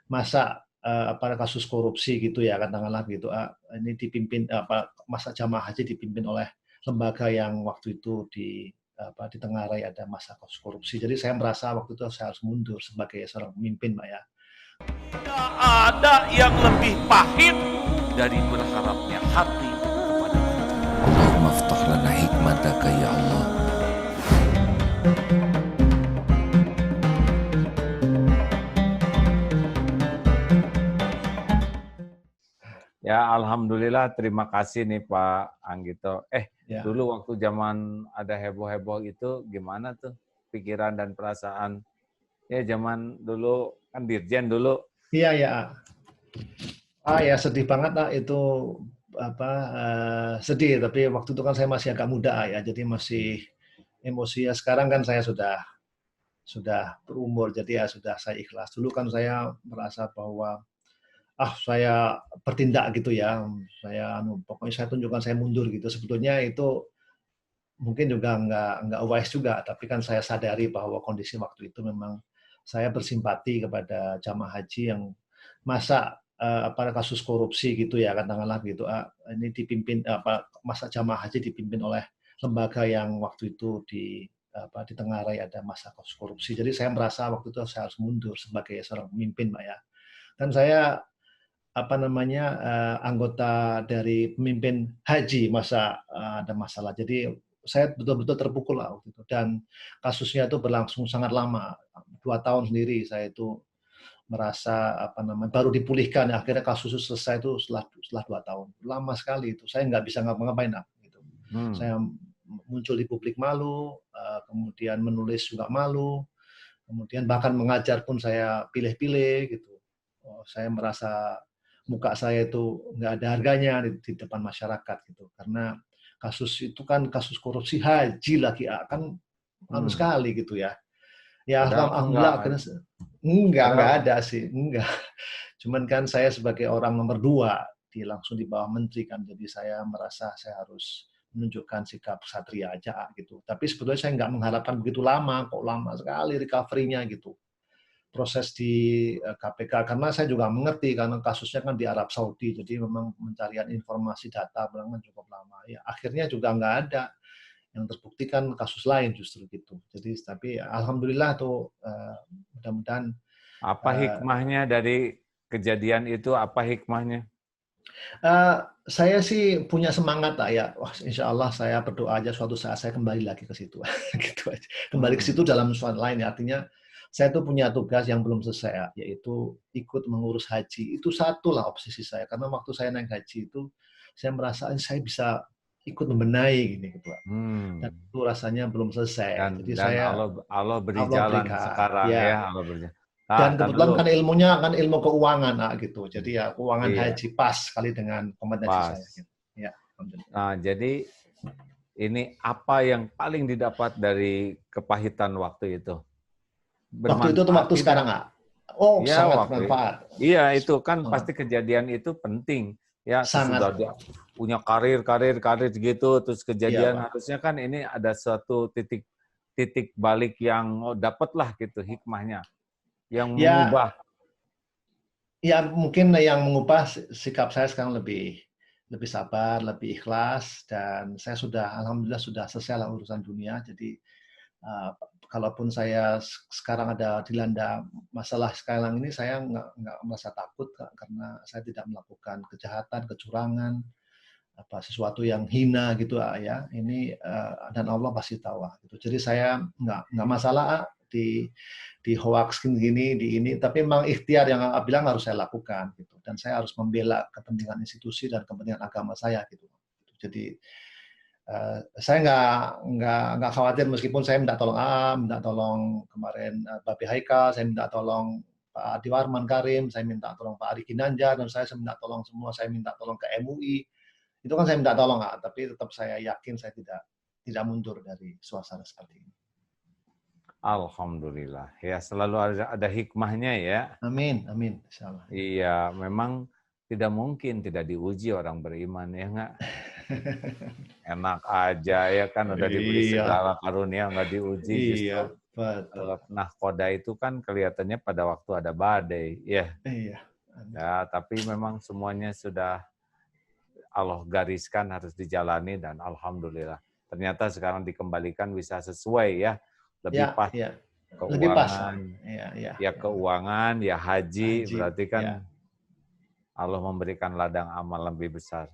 masa kasus korupsi gitu ya katakanlah gitu, ini dipimpin masa jamaah haji dipimpin oleh lembaga yang waktu itu ditengarai ada masa kasus korupsi. Jadi saya merasa waktu itu saya harus mundur sebagai seorang pemimpin, Pak ya. Tidak ada yang lebih pahit dari berharapnya hati kepada manusia. Allahumma aftah lana hikmataka ya Allah. Ya, alhamdulillah, terima kasih nih Pak Anggito. Ya. Dulu waktu zaman ada heboh-heboh itu gimana tuh pikiran dan perasaan? Ya, zaman dulu kan Dirjen dulu. Iya, ya. Ya sedih banget itu sedih, tapi waktu itu kan saya masih agak muda ya, jadi masih emosi ya. Sekarang kan saya sudah berumur, jadi ya sudah saya ikhlas. Dulu kan saya merasa bahwa saya bertindak gitu ya, pokoknya saya tunjukkan saya mundur gitu. Sebetulnya itu mungkin juga nggak wise juga, tapi kan saya sadari bahwa kondisi waktu itu memang saya bersimpati kepada jamaah haji yang masa kasus korupsi gitu ya katakanlah gitu, ini dipimpin masa jamaah haji dipimpin oleh lembaga yang waktu itu ditengarai ada masa kasus korupsi. Jadi saya merasa waktu itu saya harus mundur sebagai seorang pemimpin, Pak ya. Dan saya anggota dari pemimpin haji masa ada masalah. Jadi saya betul-betul terpukul lah waktu itu. Dan kasusnya itu berlangsung sangat lama, 2 tahun sendiri saya itu merasa baru dipulihkan. Akhirnya kasus itu selesai itu setelah 2 tahun. Lama sekali itu. Saya nggak bisa ngapa-ngapain lah. Gitu. Saya muncul di publik malu, kemudian menulis juga malu, kemudian bahkan mengajar pun saya pilih-pilih gitu. Saya merasa muka saya itu nggak ada harganya di depan masyarakat gitu, karena kasus itu kan kasus korupsi haji lagi kan sekali gitu ya. Ya alhamdulillah enggak ada sih, enggak. Cuman kan saya sebagai orang nomor 2 langsung di bawah menteri kan, jadi saya merasa saya harus menunjukkan sikap satria aja gitu. Tapi sebetulnya saya nggak mengharapkan begitu lama, kok lama sekali recovery-nya gitu. Proses di KPK, karena saya juga mengerti karena kasusnya kan di Arab Saudi, jadi memang pencarian informasi data kan cukup lama. Ya, akhirnya juga nggak ada yang terbuktikan kasus lain justru gitu. Jadi tapi alhamdulillah tuh mudah-mudahan. Apa hikmahnya dari kejadian itu? Apa hikmahnya? Saya sih punya semangat lah ya. Wah, insya Allah saya berdoa aja suatu saat saya kembali lagi ke situ. Gitu aja. Kembali ke situ dalam suatu lain ya. Artinya saya tuh punya tugas yang belum selesai, yaitu ikut mengurus haji. Itu satu lah obsesi saya. Karena waktu saya naik haji itu, saya merasa saya bisa ikut membenahi gini gitu. Dan itu rasanya belum selesai. Jadi saya Allah beri jalan sekarang ya. Allah beri jalan. Dan kebetulan kan ilmunya kan ilmu keuangan gitu. Jadi ya keuangan haji pas sekali dengan kompetensi saya. Gitu. Ya, nah, jadi ini apa yang paling didapat dari kepahitan waktu itu? Waktu itu tuh waktu sekarang ya, sangat bermanfaat. Iya, itu kan pasti kejadian itu penting. Ya, sudah dia punya karir gitu, terus kejadian harusnya kan ini ada suatu titik balik yang dapatlah gitu hikmahnya. Yang mengubah. Ya mungkin yang mengubah sikap saya sekarang lebih sabar, lebih ikhlas, dan saya alhamdulillah sudah selesai lah urusan dunia. Jadi kalaupun saya sekarang ada dilanda masalah sekarang ini, saya nggak merasa takut karena saya tidak melakukan kejahatan, kecurangan, sesuatu yang hina gitu ya. Ini dan Allah pasti tahu gitu. Jadi saya nggak masalah di hoax gini di ini, tapi memang ikhtiar yang bilang harus saya lakukan gitu, dan saya harus membela kepentingan institusi dan kepentingan agama saya gitu. Jadi saya nggak khawatir meskipun saya minta tolong kemarin Babe Haikal, saya minta tolong Pak Adi Warman Karim, saya minta tolong Pak Ari Ginanjar, dan saya minta tolong semua, saya minta tolong ke MUI. Itu kan saya minta tolong, tapi tetap saya yakin saya tidak mundur dari suasana seperti ini. Alhamdulillah, ya selalu ada hikmahnya ya. Amin, amin. Insyaallah. Iya, memang tidak mungkin tidak diuji orang beriman ya nggak. Enak aja ya kan udah diberi segala karunia nggak diuji justru Betul. Nahkoda itu kan kelihatannya pada waktu ada badai, ya. Iya. Ya, tapi memang semuanya sudah Allah gariskan harus dijalani dan alhamdulillah. Ternyata sekarang dikembalikan bisa sesuai ya, lebih Ya, pas ya. Lebih pas lah. keuangan, Iya, iya. ya keuangan, ya haji, Haji, berarti kan ya. Allah memberikan ladang amal lebih besar.